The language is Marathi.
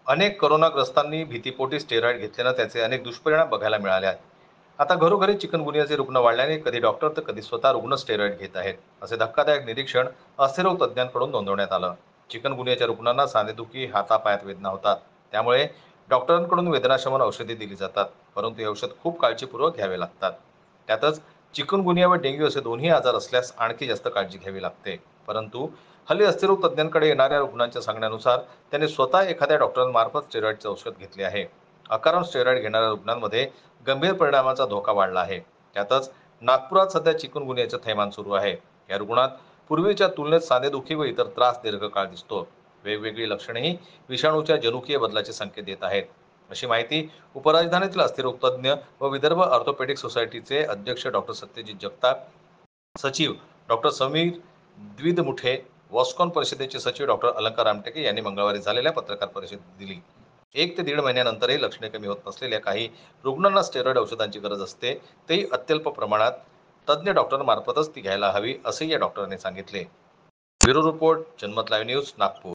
अनेक कोरोनाग्रस्तांनी भीतीपोटी स्टेरॉइड घेतल्यानं त्याचे अनेक दुष्परिणाम बघायला मिळाले आहेत. आता घरोघरी चिकनगुनियाचे रुग्ण वाढल्याने कधी डॉक्टर तर कधी स्वतः रुग्ण स्टेरॉइड घेत आहेत. असे धक्कादायक निरीक्षण अस्थिरोग तज्ज्ञांकडून नोंदवण्यात आलं. चिकनगुनियाच्या रुग्णांना सांधेदुखी, हातापायात वेदना होतात. त्यामुळे डॉक्टरांकडून वेदनाशमन औषधे दिली जातात. परंतु हे औषध खूप काळजीपूर्वक घ्यावे लागतात. त्यातच चिकनगुनिया व डेंग्यू असे दोन्ही आजार असल्यास आणखी जास्त काळजी घ्यावी लागते. परंतु हल्ली अस्थिरोग तज्ज्ञांकडे येणाऱ्या रुग्णांच्या सांगण्यानुसार त्यांनी स्वतः एखाद्या डॉक्टरांमार्फत स्टेरॉइडचे औषध घेतले आहे. अकारण स्टेरॉइड घेणाऱ्या रुग्णांमध्ये गंभीर परिणामाचा धोका वाढला आहे. त्यातच नागपुरात सध्या चिकनगुनियाचे थैमान सुरू आहे. या रुग्णात पूर्वीच्या तुलनेत सांधेदुखी व इतर त्रास दीर्घकाळ दिसतो. वेगवेगळी लक्षणेही विषाणूच्या जनुकीय बदलाचे संकेत देत आहेत. अशी माहिती उपराजधानीतील अस्थिरोग तज्ज्ञ व विदर्भ ऑर्थोपेडिक सोसायटीचे अध्यक्ष डॉक्टर सत्यजित जगताप, सचिव डॉक्टर समीर द्विदमुठे, वॉस्कॉन परिषदेचे सचिव डॉक्टर अलंकार रामटेके यांनी मंगळवारी झालेल्या पत्रकार परिषदेत दिली. 1 ते 1.5 महिन्यानंतरही लक्षणे कमी होत नसलेल्या काही रुग्णांना स्टेरॉइड औषधांची गरज असते, तेही अत्यल्प प्रमाणात. तज्ज्ञ डॉक्टरांमार्फतच ती घ्यायला हवी, असंही या डॉक्टरांनी सांगितले. ब्युरो रिपोर्ट, जनमत लाईव्ह न्यूज, नागपूर.